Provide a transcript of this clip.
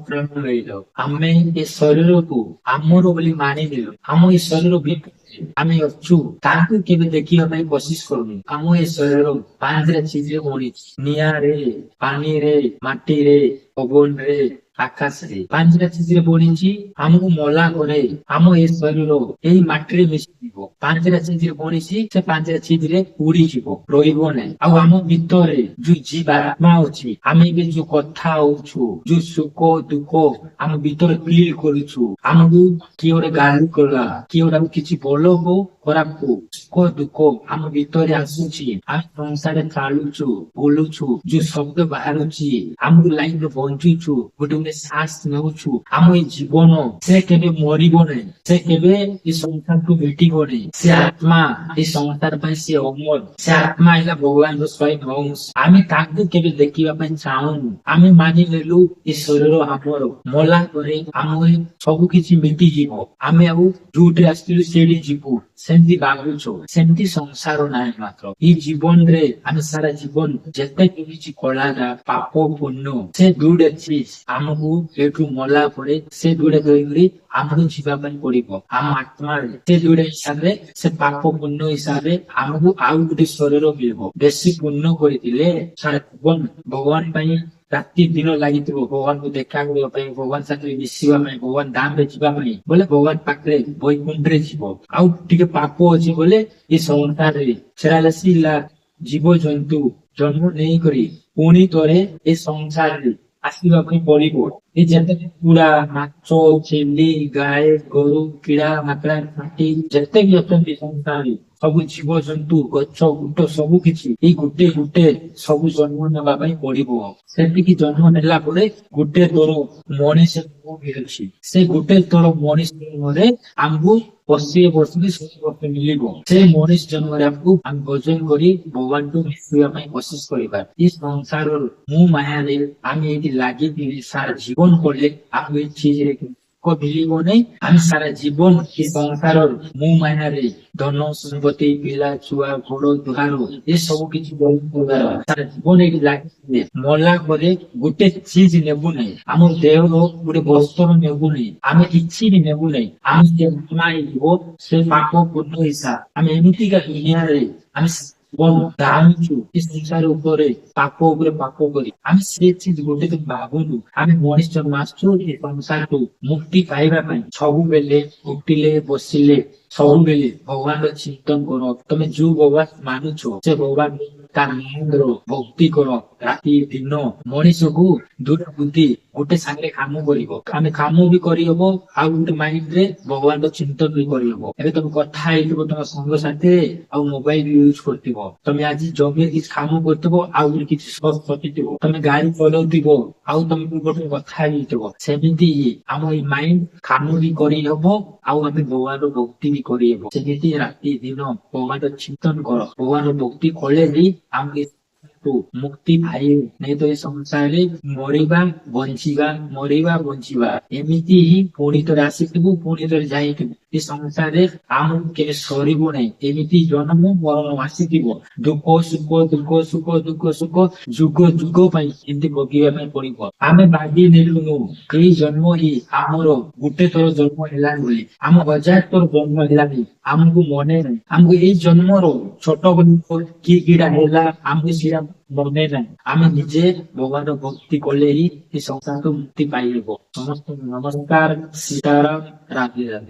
ପ୍ରାଣ ରହିଲ। ଆମେ ଏ ଶରୀରକୁ ଆମର ବୋଲି ମାନିନେଲୁ। ଆମ ଏ ଶରୀର ଭିତରେ ଆମେ ଅଛୁ, ତାହାକୁ କେବେ ଦେଖିବା ପାଇଁ କୋସିସ କରୁନି। ଆମ ଏ ଶରୀର ପାଞ୍ଚଟା ଚିଜରେ ବଣିଛି, ନିଆଁରେ, ପାଣିରେ, ମାଟିରେ, ପବନରେ, ଆକାଶରେ, ପାଞ୍ଚଟା ଚିଜିରେ ବଣିଛି। ଆମକୁ ମଲା ପରେ ଆମ ଏ ଶରୀର ଏଇ ମାଟିରେ ମିଶିଯିବ। ପାଞ୍ଚଟା ଚିଜିରେ ବଣିଛି, ସେ ପାଞ୍ଚଟା ଚିଜିରେ ଉଡିଯିବ, ରହିବ ନାହିଁ। ଆଉ ଆମ ଭିତରେ ଯୋଉ ଜୀବାତ୍ମା ଅଛି, ଆମେ ଏବେ ଯୋଉ କଥା ହଉଛୁ, ଯୋଉ ସୁଖ ଦୁଃଖ ଆମ ଭିତରେ ଫିଲ୍ କରୁଛୁ, ଆମକୁ କିଏ ଗୋଟେ ଗାଳି କଲା, କିଏ ଗୋଟେ କିଛି ଭଲ ହଉ ଖରାପ ହଉ, ସୁଖ ଦୁଃଖ ଆମ ଭିତରେ ଆସୁଛି। ଆମେ ସଂସାରରେ ଚାଲୁଛୁ, ବୁଲୁଛୁ, ଯୋଉ ଶବ୍ଦ ବାହାରୁଛି, ଆମକୁ ଲାଇଫରେ ବଞ୍ଚୁଛୁ, ଗୋଟେ ଗୋଟେ ଶ୍ୱାସ ନେଉଛୁ। ଆମ ଏଇ ଜୀବନ ସେ କେବେ ମରିବ ନାହିଁ, ସେ କେବେ ଏ ସଂସାରକୁ ଭେଟିବ ନାହିଁ। ସେ ଆତ୍ମା ଏ ସଂସାର ପାଇଁ ସେ ଅମର, ସେ ଆତ୍ମା ହେଲା ଭଗବାନଙ୍କ ସ୍ୱୟଂ ଅଂଶ। ଆମେ ତାଙ୍କୁ କେବେ ଦେଖିବା ପାଇଁ ଚାହୁଁନୁ। ଆମେ ମାନି ନେଲୁ ଏ ଶରୀର ଆମର, ମଲା ପରେ ଆମ ସବୁ କିଛି ମିଟିଯିବ। ଆମେ ଆଉ ଯୋଉଠି ଆସିଥିଲୁ ସେଇଠି ଯିବୁ, ସେମିତି ଭାବୁଛୁ। ସେମିତି ସଂସାର ନାହିଁ। ମାତ୍ର ଏଇ ଜୀବନରେ ଆମେ ସାରା ଜୀବନ ଯେତେ କିଛି କଳାଟା ପାପ ପୁଣ୍ୟ ସେ ଦୁଇଟା ଚିଜ ଆମକୁ ଏଠୁ ମଲା ପରେ ସେ ଦୁଇଟା ଧରିକିରି ଆମକୁ ଯିବା ପାଇଁ ପଡିବ। ଆମ ଆତ୍ମାରେ ସେ ଦୁଇଟା ହିସାବରେ, ସେ ପାପ ପୁଣ୍ୟ ହିସାବରେ ଆମକୁ ଆଉ ଗୋଟେ ଶରୀର ମିଳିବ। ବେଶୀ ପୁଣ୍ୟ କରିଥିଲେ ସାରା ଜୀବନ ଭଗବାନ ପାଇଁ ରାତି ଦିନ ଲାଗିଥିବ, ଭଗବାନଙ୍କୁ ଦେଖା କରିବା ପାଇଁ, ଭଗବାନ ସାଥିରେ ମିଶିବା ପାଇଁ, ଭଗବାନ ଧାମରେ ଯିବା ପାଇଁ, ବୋଲେ ଭଗବାନ ପାଖରେ ବୈକୁଣ୍ଠରେ ଯିବ। ଆଉ ଟିକେ ପାପ ଅଛି ବୋଲେ ଏ ସଂସାରରେ ସେଟା ହେଲା ଜୀବଜନ୍ତୁ ଜନ୍ମ ନେଇକରି ପୁଣି ଥରେ ଏ ସଂସାରରେ ଆସିବା ପାଇଁ ପଡିବ। ଏ ଯେତେ କୁକୁଡ଼ା, ମାଛ, ଛେଳି, ଗାଈ, ଗୋରୁ, କିଡା, ମାକଡା, ମାଟି ଯେତେ ବି ଅଛନ୍ତି ସଂସାରରେ, ସବୁ ଜୀବଜନ୍ତୁ, ଗଛ ଗୁଟ ସବୁ କିଛି ଏଇ ଗୋଟେ ଗୋଟେ ସବୁ ଜନ୍ମ ନେବା ପାଇଁ ପଡିବ। ସେତିକି ଜନ୍ମ ନେଲା ପରେ ଗୋଟେ ଥର ମଣିଷ ମିଳୁଛି। ସେ ଗୋଟେ ଥର ମଣିଷ ଜନ୍ମରେ ଆମକୁ 80 ବର୍ଷ କି 100 ବର୍ଷ ମିଳିବ। ସେ ମଣିଷ ଜନ୍ମରେ ଆମକୁ ଆମେ ଭୋଜନ କରି ଭଗବାନଙ୍କୁ ମିଶିବା ପାଇଁ କୋସିସ କରିବା। ଏ ସଂସାରର ମୁଁ ମାୟାରେ ଆମେ ଏଠି ଲାଗିକି ସାରା ଜୀବନ କଲେ ଆମକୁ ଏ ଚିଜରେ ମିଳିବ ନାହିଁ। ଆମେ ସାରା ଜୀବନ ଏ ସଂସାରର ମୁଁ ମାୟାରେ ଧନ ସମ୍ପତ୍ତି, ପିଲା ଛୁଆ, ଘୋଡ ଦୁହାର ଏସବୁ କିଛି ସାରା ଜୀବନ ଏଠି ଲାଗିଥିଲେ ମଲା ପରେ ଗୋଟେ ଚିଜ ନେବୁ ନାହିଁ। ଆମ ଦେହର ଗୋଟେ ବସ୍ତ୍ର ନେବୁ ନାହିଁ, ଆମେ କିଛି ବି ନେବୁ ନାହିଁ। ଆମେ ଯେ ଆତ୍ମା ହେଇଯିବ ସେ ପାପ ପୂର୍ଣ୍ଣ ହିସାବ ଆମେ ଏମିତିକା ଦୁନିଆରେ ଆମେ ଜାଣୁଛୁ ଏ ସଂସାର ଉପରେ ପାପ ଉପରେ ପାପ କରି ଆମେ ସେ ଚିଜ ଗୋଟେ ଦିନ ଭାବୁନୁ। ଆମେ ମଣିଷ ଜନ୍ମ ଆସୁଛୁ ଏ ସଂସାରକୁ ମୁକ୍ତି ପାଇବା ପାଇଁ। ସବୁବେଳେ ଉଠିଲେ ବସିଲେ ସବୁବେଳେ ଭଗବାନର ଚିନ୍ତନ କର। ତମେ ଯୋଉ ଭଗବାନ ମାନୁଛ ସେ ଭଗବାନ ତା ନାମର ଭକ୍ତି କର। ରାତି ଦିନ ମଣିଷକୁ ଦୁଇଟା ବୁଦ୍ଧି ଗୋଟେ ସାଙ୍ଗରେ କାମ କରିବ। ଆମେ କାମ ବି କରିହବ, ଆଉ ଗୋଟେ ମାଇଣ୍ଡରେ ଭଗବାନର ଚିନ୍ତନ ବି କରିହବ। ଏବେ ତମେ କଥା ହେଇଥିବ ତମ ସାଙ୍ଗ ସାଥିରେ, ଆଉ ମୋବାଇଲ ୟୁଜ କରୁଥିବ। ତମେ ଆଜି ଜମିରେ କିଛି କାମ କରୁଥିବ, ଆଉ ଗୋଟେ କିଛି ସତିଥିବ। ତମେ ଗାଡି ଚଲାଉଥିବ, ଆଉ ତମେ ଗୋଟେ କଥା ହେଇଥିବ। ସେମିତି ଆମ ଏଇ ମାଇଣ୍ଡ କାମ ବି କରିହବ, ଆଉ ଆମେ ଭଗବାନର ଭକ୍ତି ବି କରିହବ। ସେମିତି ରାତି ଦିନ ଭଗବାନର ଚିନ୍ତନ କର। ଭଗବାନର ଭକ୍ତି କଲେ ବି ଆମକୁ ମୁକ୍ତି ପାଇବୁ। ନାଇଁ ତ ଏ ସଂସାରରେ ମରିବା ବଞ୍ଚିବା, ମରିବା ବଞ୍ଚିବା ଏମିତି ହିଁ ପୁଣି ଥରେ ଆସିଥିବୁ, ପୁଣି ଥରେ ଯାଇଥିବୁ। ଏ ସଂସାରରେ ଆମକୁ କେବେ ସରିବ ନାହିଁ। ଏମିତି ଜନ୍ମ ମରଣ ଆସିଥିବ। ଦୁଃଖ ସୁଖ ଦୁଃଖ ସୁଖ ଦୁଃଖ ସୁଖ ଯୁଗ ଯୁଗ ପାଇଁ ଏମିତି ଭୋଗିବା ପାଇଁ ପଡିବ। ଆମେ ଭାବି ନେଲୁନୁ ଏଇ ଜନ୍ମ ହିଁ ଆମର ଗୋଟେ ଥର ଜନ୍ମ ହେଲାନି ବୋଲି। ଆମ 1000 ଥର ଜନ୍ମ ହେଲାନି, ଆମକୁ ମନେ ନାହିଁ। ଆମକୁ ଏଇ ଜନ୍ମର ଛୋଟ କିଏ କିଡା ହେଲା ଆମକୁ ସେଇଟା ମନେ ନାହିଁ। ଆମେ ନିଜେ ଭଗବାନର ଭକ୍ତି କଲେ ହିଁ ଏ ସଂସାରକୁ ମୁକ୍ତି ପାଇବ। ସମସ୍ତଙ୍କୁ ନମସ୍କାର, ସୀତାରାମ, ରାଧେ ରାଧେ।